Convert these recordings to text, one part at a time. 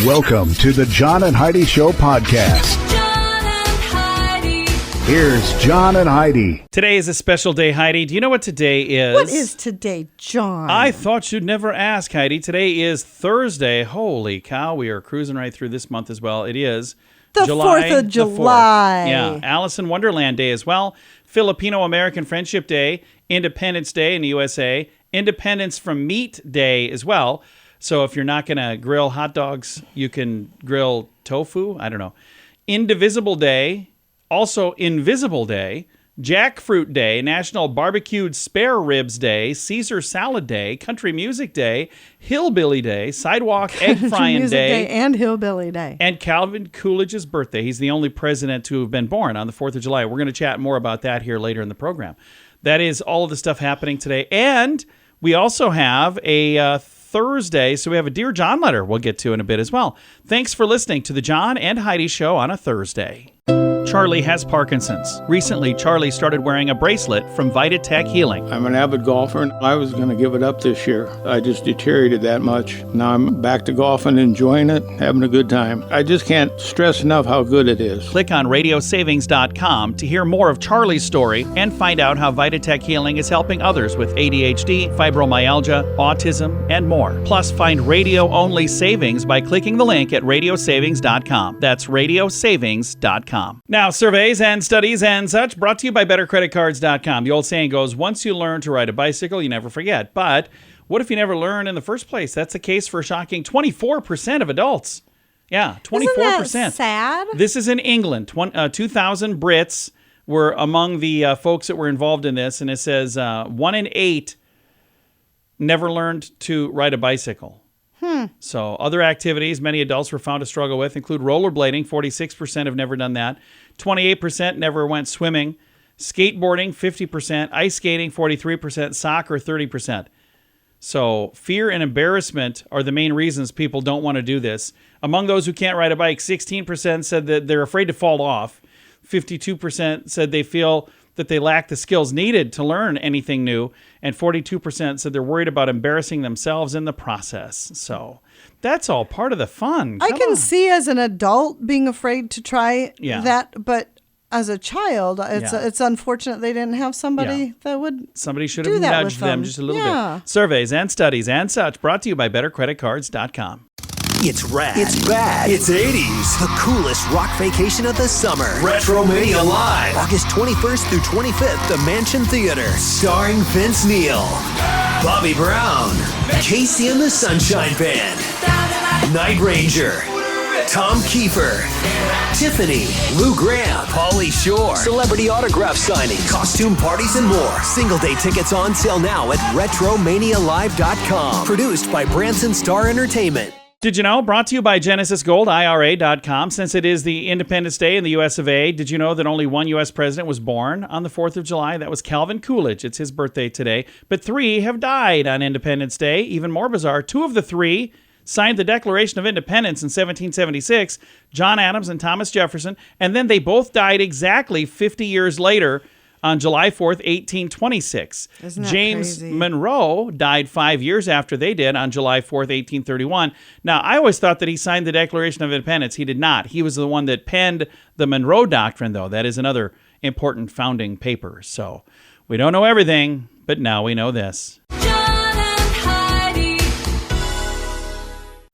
Welcome to the John and Heidi Show podcast. John and Heidi. Here's John and Heidi. Today is a special day, Heidi. Do you know what today is? What is today, John? I thought you'd never ask, Heidi. Today is Thursday. Holy cow, we are cruising right through this month as well. It is the 4th of July. Yeah, Alice in Wonderland Day as well. Filipino-American Friendship Day, Independence Day in the USA, Independence from Meat Day as well. So if you're not going to grill hot dogs, you can grill tofu. I don't know. Indivisible Day, also Invisible Day, Jackfruit Day, National Barbecued Spare Ribs Day, Caesar Salad Day, Country Music Day, Hillbilly Day, Sidewalk Egg Frying Music Day, and Hillbilly Day. and Calvin Coolidge's birthday. He's the only president to have been born on the 4th of July. We're going to chat more about that here later in the program. That is all of the stuff happening today. And we also have a Thursday, so we have a Dear John letter we'll get to in a bit as well. Thanks for listening to the John and Heidi Show on a Thursday. Charlie has Parkinson's. Recently, Charlie started wearing a bracelet from VitaTech Healing. I'm an avid golfer, and I was going to give it up this year. I just deteriorated that much. Now I'm back to golfing, enjoying it, having a good time. I just can't stress enough how good it is. Click on radiosavings.com to hear more of Charlie's story and find out how VitaTech Healing is helping others with ADHD, fibromyalgia, autism, and more. Plus, find radio-only savings by clicking the link at radiosavings.com. That's radiosavings.com. Now, surveys and studies and such brought to you by bettercreditcards.com. The old saying goes, once you learn to ride a bicycle, you never forget. But what if you never learn in the first place? That's the case for a shocking 24% of adults. Yeah, 24%. Isn't that sad? This is in England. 2,000 Brits were among the folks that were involved in this, and it says 1 in 8 never learned to ride a bicycle. So other activities many adults were found to struggle with include rollerblading. 46% have never done that. 28% never went swimming. Skateboarding, 50%. Ice skating, 43%. Soccer, 30%. So fear and embarrassment are the main reasons people don't want to do this. Among those who can't ride a bike, 16% said that they're afraid to fall off. 52% said they feel that they lack the skills needed to learn anything new, and 42% said they're worried about embarrassing themselves in the process. So that's all part of the fun. I can see as an adult being afraid to try Yeah. that, but as a child, Yeah. it's unfortunate they didn't have somebody Yeah. that would Somebody should do have that nudged with them them. just a little Yeah. bit. Surveys and studies and such brought to you by bettercreditcards.com. It's rad. It's bad. It's 80s. The coolest rock vacation of the summer. Retromania Live. August 21st through 25th, the Mansion Theater. Starring Vince Neil, Bobby Brown, Casey and the Sunshine Band, Night Ranger, Tom Kiefer, Tiffany, Lou Graham, Pauly Shore, celebrity autograph signing, costume parties, and more. Single day tickets on sale now at RetromaniaLive.com. Produced by Branson Star Entertainment. Did you know? Brought to you by GenesisGoldIRA.com. Since it is the Independence Day in the U.S. of A., did you know that only one U.S. president was born on the 4th of July? That was Calvin Coolidge. It's his birthday today. But 3 have died on Independence Day. Even more bizarre, 2 of the 3 signed the Declaration of Independence in 1776, John Adams and Thomas Jefferson, and then they both died exactly 50 years later on July 4th, 1826. Isn't that James crazy? Monroe died 5 years after they did on July 4th, 1831. Now, I always thought that he signed the Declaration of Independence. He did not. He was the one that penned the Monroe Doctrine, though. That is another important founding paper. So we don't know everything, but now we know this. John and Heidi.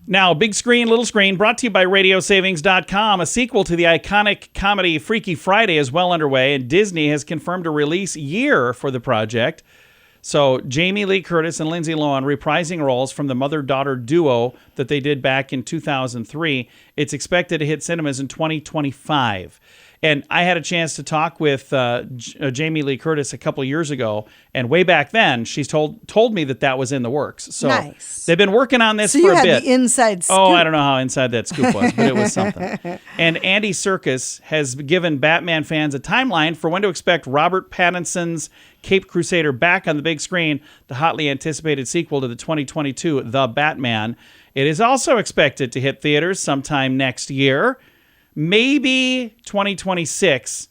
Now, Big Screen, Little Screen, brought to you by radiosavings.com. A sequel to the iconic comedy Freaky Friday is well underway, and Disney has confirmed a release year for the project. So Jamie Lee Curtis and Lindsay Lohan reprising roles from the mother-daughter duo that they did back in 2003. It's expected to hit cinemas in 2025. And I had a chance to talk with Jamie Lee Curtis a couple of years ago, and way back then, she's told me that was in the works. So Nice. They've been working on this So for you a had bit. the inside scoop. Oh, I don't know how inside that scoop was, but it was something. And Andy Serkis has given Batman fans a timeline for when to expect Robert Pattinson's Caped Crusader back on the big screen, the hotly anticipated sequel to the 2022 The Batman. It is also expected to hit theaters sometime next year, maybe 2026,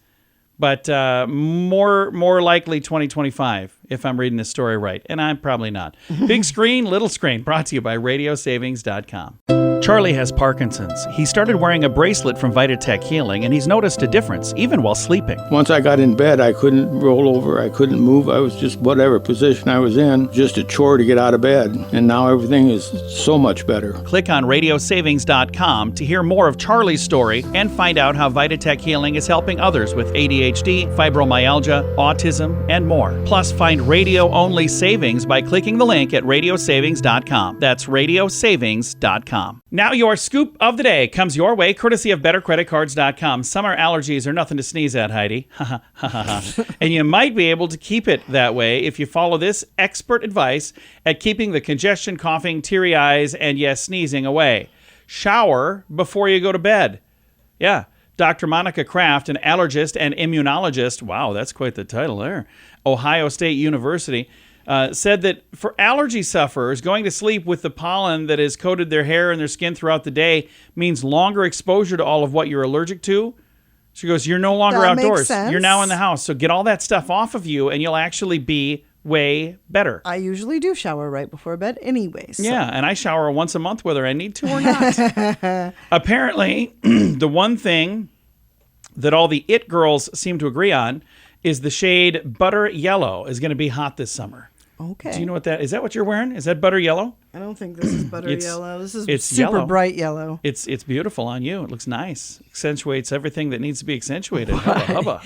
but more likely 2025, if I'm reading this story right. And I'm probably not. Big Screen, Little Screen, brought to you by radiosavings.com. Charlie has Parkinson's. He started wearing a bracelet from Vitatech Healing, and he's noticed a difference, even while sleeping. Once I got in bed, I couldn't roll over. I couldn't move. I was just whatever position I was in, just a chore to get out of bed. And now everything is so much better. Click on radiosavings.com to hear more of Charlie's story and find out how Vitatech Healing is helping others with ADHD, fibromyalgia, autism, and more. Plus, find radio-only savings by clicking the link at radiosavings.com. That's radiosavings.com. Now your scoop of the day comes your way courtesy of bettercreditcards.com. Summer allergies are nothing to sneeze at, Heidi. And you might be able to keep it that way if you follow this expert advice at keeping the congestion, coughing, teary eyes, and yes, sneezing away. Shower before you go to bed. Yeah. Dr. Monica Kraft, an allergist and immunologist, wow, that's quite the title there, Ohio State University, said that for allergy sufferers, going to sleep with the pollen that has coated their hair and their skin throughout the day means longer exposure to all of what you're allergic to. She goes, you're no longer That makes outdoors. sense. You're now in the house. So get all that stuff off of you and you'll actually be way better. I usually do shower right before bed anyways. So. Yeah, and I shower once a month whether I need to or not. Apparently, the one thing that all the it girls seem to agree on is the shade butter yellow is going to be hot this summer. Okay. Do you know what that is? That what you're wearing? Is that butter yellow? I don't think this is butter It's- yellow. This is it's super yellow. bright yellow. It's beautiful on you. It looks nice. Accentuates everything that needs to be accentuated. Hubba, hubba.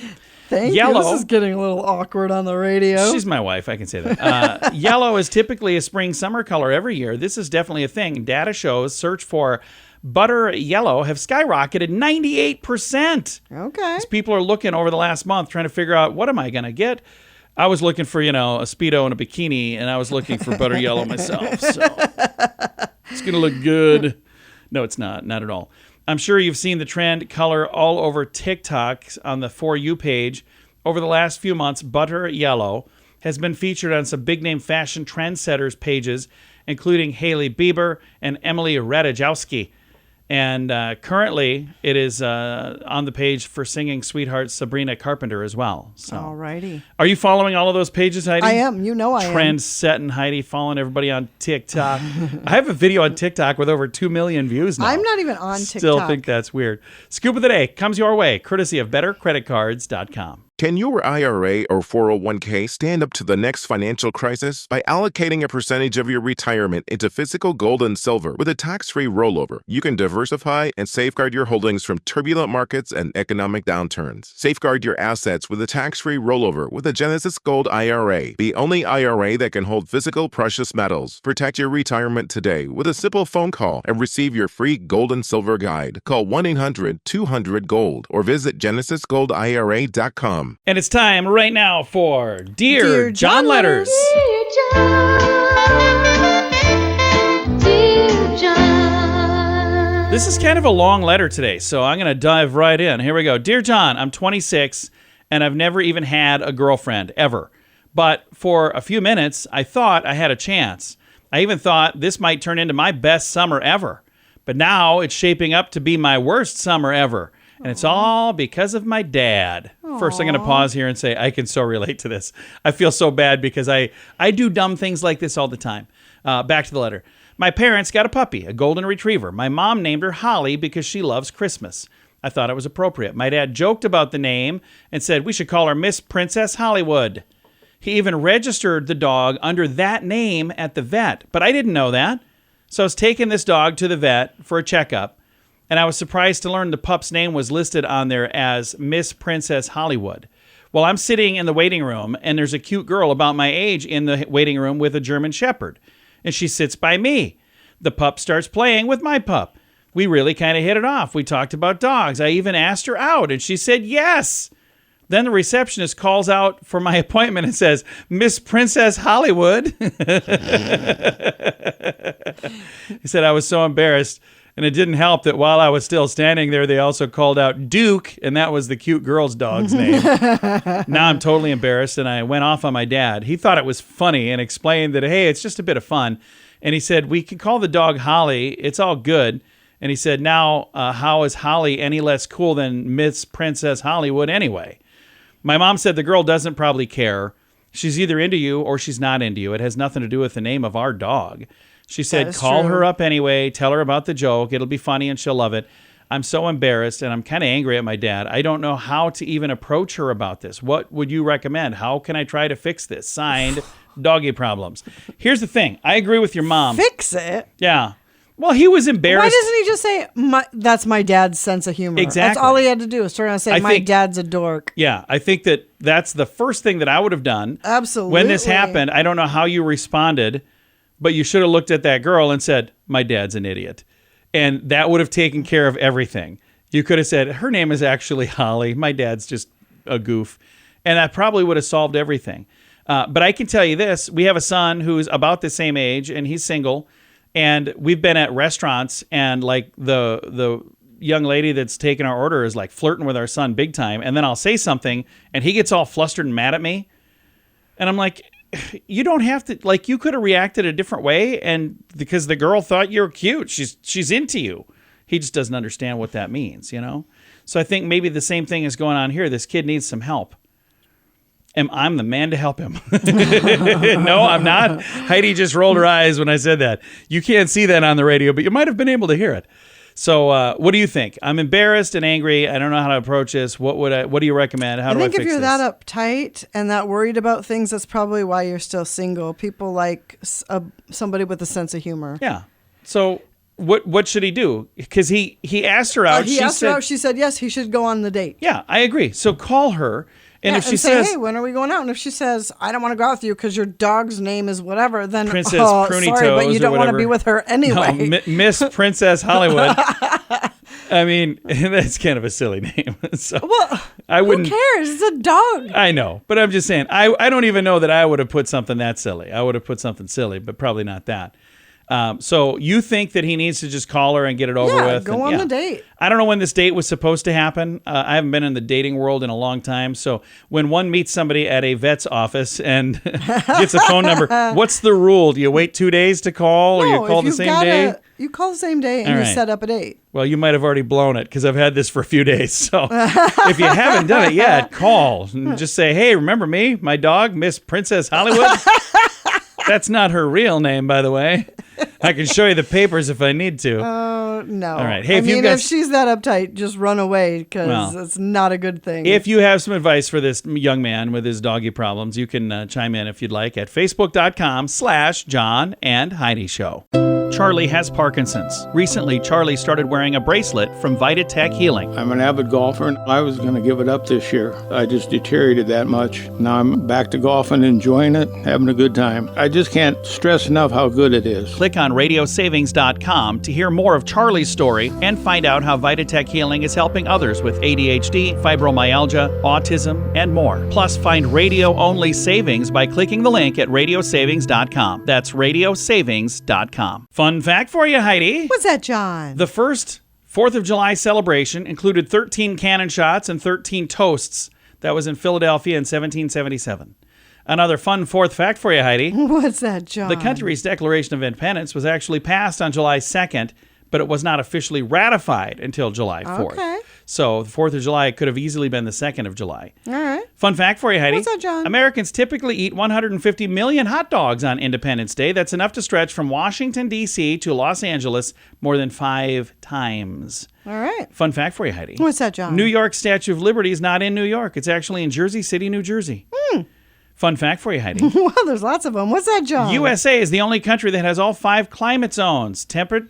Thank Yellow. you. This is getting a little awkward on the radio. She's my wife. I can say that. Yellow is typically a spring-summer color every year. This is definitely a thing. Data shows search for butter yellow have skyrocketed 98%. Okay. People are looking over the last month trying to figure out, what am I going to get? I was looking for, a Speedo and a bikini, and I was looking for butter yellow myself. So it's going to look good. No, it's not. Not at all. I'm sure you've seen the trend color all over TikTok on the For You page. Over the last few months, butter yellow has been featured on some big-name fashion trendsetters pages, including Hailey Bieber and Emily Ratajkowski. And currently, it is on the page for singing sweetheart Sabrina Carpenter as well. So, Alrighty. are you following all of those pages, Heidi? I am. You know I am. Trend setting Heidi, following everybody on TikTok. I have a video on TikTok with over 2 million views now. I'm not even on Still TikTok. think that's weird. Scoop of the day comes your way, courtesy of bettercreditcards.com. Can your IRA or 401k stand up to the next financial crisis? By allocating a percentage of your retirement into physical gold and silver with a tax-free rollover, you can diversify and safeguard your holdings from turbulent markets and economic downturns. Safeguard your assets with a tax-free rollover with a Genesis Gold IRA, the only IRA that can hold physical precious metals. Protect your retirement today with a simple phone call and receive your free gold and silver guide. Call 1-800-200-GOLD or visit genesisgoldira.com. And it's time right now for Dear, Dear John John Letters. Dear John. This is kind of a long letter today, so I'm going to dive right in. Here we go. Dear John, I'm 26, and I've never even had a girlfriend, ever. But for a few minutes, I thought I had a chance. I even thought this might turn into my best summer ever. But now it's shaping up to be my worst summer ever. And it's all because of my dad. First, I'm going to pause here and say, I can so relate to this. I feel so bad because I do dumb things like this all the time. Back to the letter. My parents got a puppy, a golden retriever. My mom named her Holly because she loves Christmas. I thought it was appropriate. My dad joked about the name and said we should call her Miss Princess Hollywood. He even registered the dog under that name at the vet, but I didn't know that. So I was taking this dog to the vet for a checkup. And I was surprised to learn the pup's name was listed on there as Miss Princess Hollywood. Well, I'm sitting in the waiting room, and there's a cute girl about my age in the waiting room with a German Shepherd. And she sits by me. The pup starts playing with my pup. We really kind of hit it off. We talked about dogs. I even asked her out, and she said yes. Then the receptionist calls out for my appointment and says, Miss Princess Hollywood. He said I was so embarrassed. And it didn't help that while I was still standing there, they also called out Duke, and that was the cute girl's dog's name. Now I'm totally embarrassed, and I went off on my dad. He thought it was funny and explained that, hey, it's just a bit of fun. And he said, we can call the dog Holly. It's all good. And he said, now, how is Holly any less cool than Miss Princess Hollywood anyway? My mom said the girl doesn't probably care. She's either into you or she's not into you. It has nothing to do with the name of our dog. She said, is call true. her up anyway. Tell her about the joke. It'll be funny and she'll love it. I'm so embarrassed and I'm kind of angry at my dad. I don't know how to even approach her about this. What would you recommend? How can I try to fix this? Signed, Doggy Problems. Here's the thing. I agree with your mom. Fix it. Yeah. Well, he was embarrassed. Why doesn't he just say, that's my dad's sense of humor? Exactly. That's all he had to do was turn around and say, my dad's a dork. Yeah, I think that's the first thing that I would have done. Absolutely. When this happened, I don't know how you responded, but you should have looked at that girl and said, my dad's an idiot. And that would have taken care of everything. You could have said, her name is actually Holly. My dad's just a goof. And that probably would have solved everything. But I can tell you this. We have a son who's about the same age, and he's single. And we've been at restaurants, and like the young lady that's taking our order is like flirting with our son big time. And then I'll say something, and he gets all flustered and mad at me. And I'm like, you don't have to, like, you could have reacted a different way, and because the girl thought you were cute, she's into you. He just doesn't understand what that means, you know? So I think maybe the same thing is going on here. This kid needs some help. And I'm the man to help him. No, I'm not. Heidi just rolled her eyes when I said that. You can't see that on the radio, but you might have been able to hear it. So what do you think? I'm embarrassed and angry. I don't know how to approach this. What do you recommend? How do I fix this? I think if you're that uptight and that worried about things, that's probably why you're still single. People like somebody with a sense of humor. Yeah. So what should he do? Because he asked her out. He asked her out. She said, yes, he should go on the date. Yeah, I agree. So call her. And if she says, hey, when are we going out? And if she says, I don't want to go out with you because your dog's name is whatever, then Princess Pruny sorry, but Toes you don't or want to whatever. be with her anyway. No, Miss Princess Hollywood. I mean, that's kind of a silly name. So Well, I wouldn't. who cares? It's a dog. I know, but I'm just saying, I don't even know that I would have put something that silly. I would have put something silly, but probably not that. So you think that he needs to just call her and get it over with? Go on the date. I don't know when this date was supposed to happen. I haven't been in the dating world in a long time. So when one meets somebody at a vet's office and gets a phone number, what's the rule? Do you wait 2 days to call, or you call the same day? You call the same day and All you right. set up a date. Well, you might have already blown it because I've had this for a few days. So if you haven't done it yet, call and just say, hey, remember me? My dog, Miss Princess Hollywood? That's not her real name, by the way. I can show you the papers if I need to. Oh, no. All right. Hey, if she's that uptight, just run away because it's not a good thing. If you have some advice for this young man with his doggy problems, you can chime in if you'd like at facebook.com/John and Heidi Show. Charlie has Parkinson's. Recently, Charlie started wearing a bracelet from Vitatech Healing. I'm an avid golfer, and I was going to give it up this year. I just deteriorated that much. Now I'm back to golfing, enjoying it, having a good time. I just can't stress enough how good it is. Click on radiosavings.com to hear more of Charlie's story and find out how Vitatech Healing is helping others with ADHD, fibromyalgia, autism, and more. Plus, find radio-only savings by clicking the link at radiosavings.com. That's radiosavings.com. Fun fact for you, Heidi. What's that, John? The first 4th of July celebration included 13 cannon shots and 13 toasts. That was in Philadelphia in 1777. Another fun fourth fact for you, Heidi. What's that, John? The country's Declaration of Independence was actually passed on July 2nd, but it was not officially ratified until July 4th. Okay. So the 4th of July could have easily been the 2nd of July. All right. Fun fact for you, Heidi. What's that, John? Americans typically eat 150 million hot dogs on Independence Day. That's enough to stretch from Washington, D.C. to Los Angeles more than 5 times. All right. Fun fact for you, Heidi. What's that, John? New York Statue of Liberty is not in New York. It's actually in Jersey City, New Jersey. Fun fact for you, Heidi. Well, there's lots of them. What's that, John? USA is the only country that has all 5 climate zones: temperate,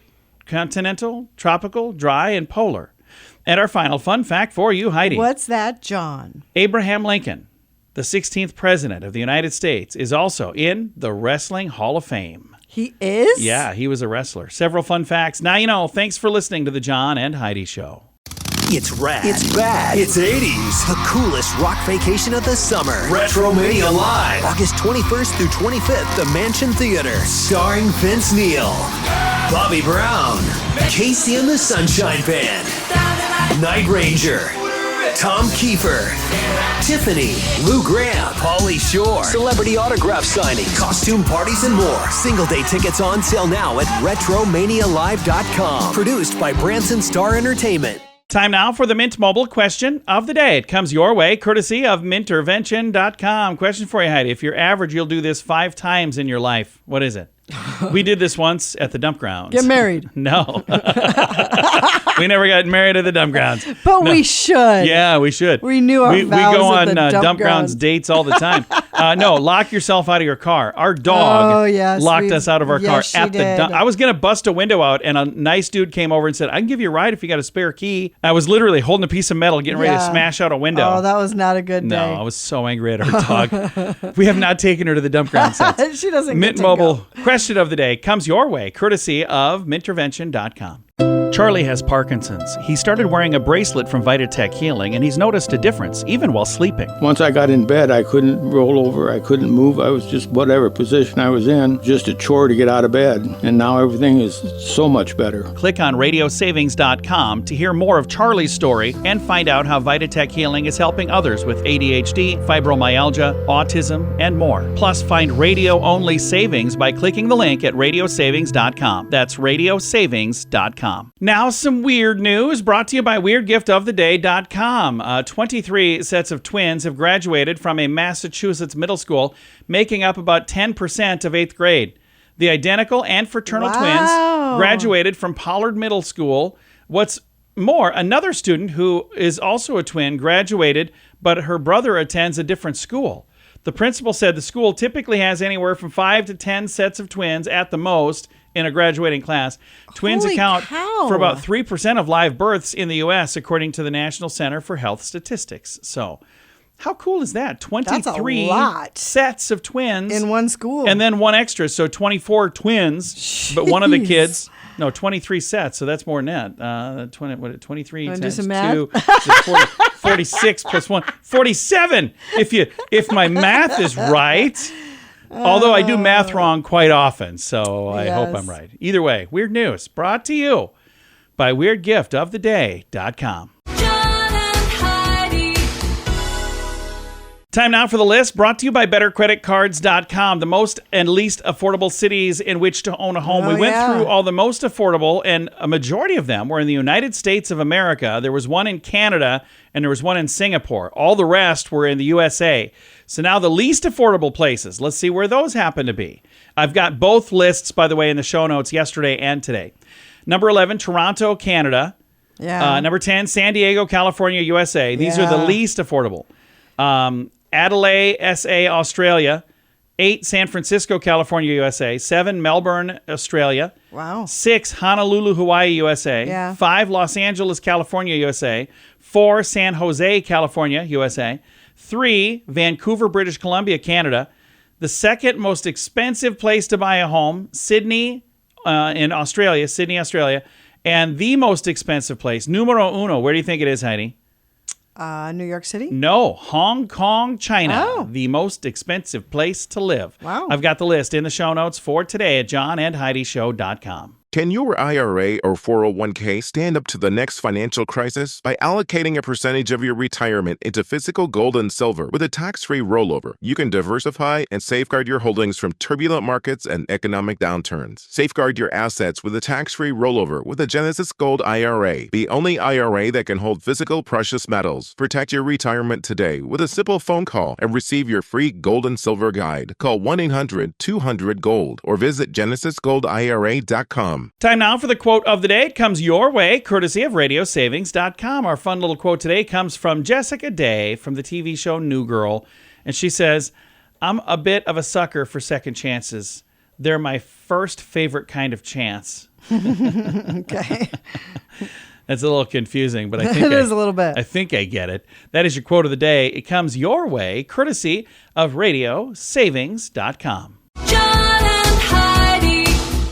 continental, tropical, dry, and polar. And our final fun fact for you, Heidi. What's that, John? Abraham Lincoln, the 16th president of the United States, is also in the Wrestling Hall of Fame. He is? Yeah, he was a wrestler. Several fun facts. Now you know. Thanks for listening to the John and Heidi Show. It's rad. It's bad. It's 80s. The coolest rock vacation of the summer. Retromania Live. August 21st through 25th, the Mansion Theater. Starring Vince Neil, Bobby Brown, Casey and the Sunshine Band, Night Ranger, Tom Kiefer, Tiffany, Lou Graham, Pauly Shore, celebrity autograph signing, costume parties, and more. Single day tickets on sale now at RetromaniaLive.com. Produced by Branson Star Entertainment. Time now for the Mint Mobile question of the day. It comes your way, courtesy of Mintervention.com. Question for you, Heidi. If you're average, you'll do this 5 times in your life. What is it? We did this once at the dump grounds. Get married. No. We never got married at the dump grounds. But we should. Yeah, we should. We knew our we vows go at on the dump grounds dates all the time. No, lock yourself out of your car. Our dog locked us out of our car at the dump. I was going to bust a window out, and a nice dude came over and said, I can give you a ride if you got a spare key. I was literally holding a piece of metal, getting ready to smash out a window. Oh, that was not a good day. No, I was so angry at our dog. We have not taken her to the dump ground since. She doesn't Mint get to Mobile go. question of the day comes your way, courtesy of mintervention.com. Charlie has Parkinson's. He started wearing a bracelet from Vitatech Healing, and he's noticed a difference, even while sleeping. Once I got in bed, I couldn't roll over. I couldn't move. I was just whatever position I was in, just a chore to get out of bed. And now everything is so much better. Click on radiosavings.com to hear more of Charlie's story and find out how Vitatech Healing is helping others with ADHD, fibromyalgia, autism, and more. Plus, find radio-only savings by clicking the link at radiosavings.com. That's radiosavings.com. Now, some weird news brought to you by WeirdGiftOfTheDay.com. 23 sets of twins have graduated from a Massachusetts middle school, making up about 10% of 8th grade. The identical and fraternal twins graduated from Pollard Middle School. What's more, another student who is also a twin graduated, but her brother attends a different school. The principal said the school typically has anywhere from 5 to 10 sets of twins at the most in a graduating class. Twins Holy account cow. for about 3% of live births in the U.S., according to the National Center for Health Statistics. So, how cool is that? 23 lot. sets of twins In one school. and then one extra, so 24 twins. But one of the kids, 23 sets, so that's more than that. 23 Wanna do times some math? 2 is 46 plus 1, 47. If my math is right. Although I do math wrong quite often, so I hope I'm right. Either way, weird news brought to you by WeirdGiftOfTheDay.com. Time now for the list, brought to you by BetterCreditCards.com, the most and least affordable cities in which to own a home. We went through all the most affordable, and a majority of them were in the United States of America. There was one in Canada, and there was one in Singapore. All the rest were in the USA. So now the least affordable places, let's see where those happen to be. I've got both lists, by the way, in the show notes yesterday and today. Number 11, Toronto, Canada. Yeah. Number 10, San Diego, California, USA. These are the least affordable. Adelaide, SA, Australia. 8, San Francisco, California, USA. 7, Melbourne, Australia. Wow. 6, Honolulu, Hawaii, USA. Yeah. 5, Los Angeles, California, USA. 4, San Jose, California, USA. 3, Vancouver, British Columbia, Canada. The second most expensive place to buy a home, Sydney, in Australia, Sydney, Australia. And the most expensive place, numero uno, where do you think it is, Heidi? New York City? No, Hong Kong, China. Oh. The most expensive place to live. Wow. I've got the list in the show notes for today at JohnandHeidiShow.com. Can your IRA or 401k stand up to the next financial crisis by allocating a percentage of your retirement into physical gold and silver with a tax-free rollover? You can diversify and safeguard your holdings from turbulent markets and economic downturns. Safeguard your assets with a tax-free rollover with a Genesis Gold IRA, the only IRA that can hold physical precious metals. Protect your retirement today with a simple phone call and receive your free gold and silver guide. Call 1-800-200-GOLD or visit genesisgoldira.com. Time now for the quote of the day. It comes your way, courtesy of radiosavings.com. Our fun little quote today comes from Jessica Day from the TV show New Girl. And she says, I'm a bit of a sucker for second chances. They're my first favorite kind of chance. Okay. That's a little confusing, but I think It is a little bit. I think I get it. That is your quote of the day. It comes your way, courtesy of radiosavings.com.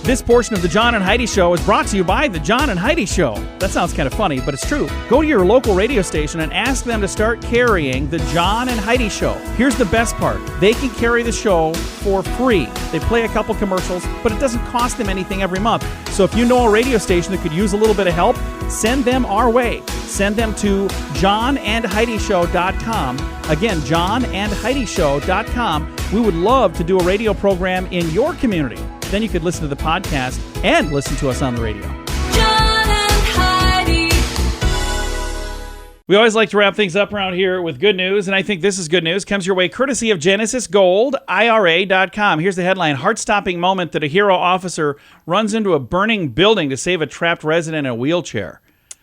This portion of the John and Heidi Show is brought to you by the John and Heidi Show. That sounds kind of funny, but it's true. Go to your local radio station and ask them to start carrying the John and Heidi Show. Here's the best part. They can carry the show for free. They play a couple commercials, but it doesn't cost them anything every month. So if you know a radio station that could use a little bit of help, send them our way. Send them to johnandheidishow.com. Again, johnandheidishow.com. We would love to do a radio program in your community. Then you could listen to the podcast and listen to us on the radio. John and Heidi. We always like to wrap things up around here with good news, and I think this is good news. Comes your way courtesy of Genesis Gold, IRA.com. Here's the headline: heart-stopping moment that a hero officer runs into a burning building to save a trapped resident in a wheelchair.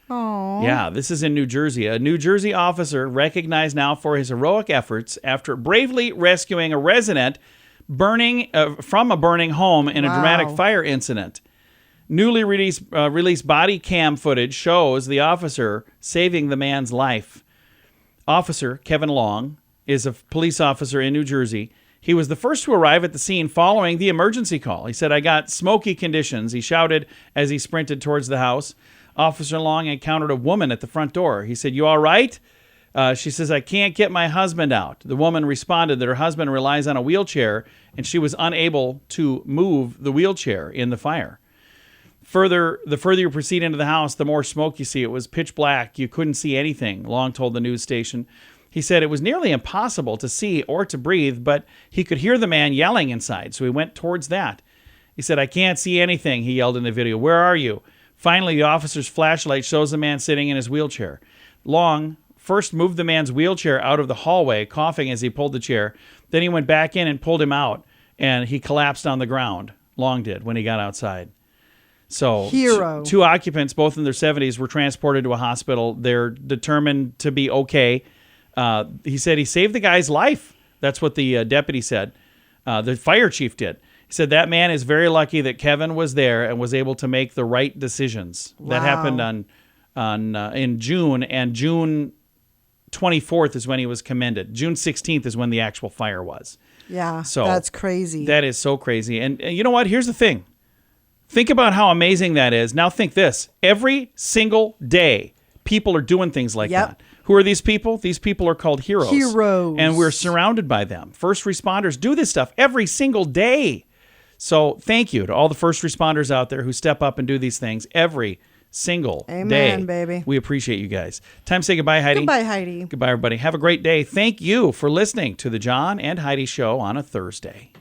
Oh. Yeah, this is in New Jersey. A New Jersey officer recognized now for his heroic efforts after bravely rescuing a resident from a burning home in a dramatic fire incident. Newly released body cam footage shows the officer saving the man's life. Officer Kevin Long is a police officer in New Jersey. He was the first to arrive at the scene following the emergency call. He said, "I got smoky conditions," he shouted as he sprinted towards the house. Officer Long encountered a woman at the front door. He said, "You all right?" She says, "I can't get my husband out." The woman responded that her husband relies on a wheelchair and she was unable to move the wheelchair in the fire. The further you proceed into the house, the more smoke you see. It was pitch black. You couldn't see anything, Long told the news station. He said it was nearly impossible to see or to breathe, but he could hear the man yelling inside, so he went towards that. He said, "I can't see anything," he yelled in the video. "Where are you?" Finally, the officer's flashlight shows the man sitting in his wheelchair. Long first moved the man's wheelchair out of the hallway, coughing as he pulled the chair. Then he went back in and pulled him out, and he collapsed on the ground. Long did when he got outside. So Hero. Two occupants, both in their 70s, were transported to a hospital. They're determined to be okay. He said he saved the guy's life. That's what the deputy said. The fire chief did. He said that man is very lucky that Kevin was there and was able to make the right decisions. Wow. That happened in June, and June 24th is when he was commended. June 16th is when the actual fire was. Yeah, So that's crazy. That is so crazy. And you know what? Here's the thing. Think about how amazing that is. Now think this. Every single day, people are doing things like that. Who are these people? These people are called heroes. Heroes. And we're surrounded by them. First responders do this stuff every single day. So thank you to all the first responders out there who step up and do these things every single day. Amen, baby. We appreciate you guys. Time to say goodbye, Heidi. Goodbye, Heidi. Goodbye, everybody. Have a great day. Thank you for listening to the John and Heidi Show on a Thursday.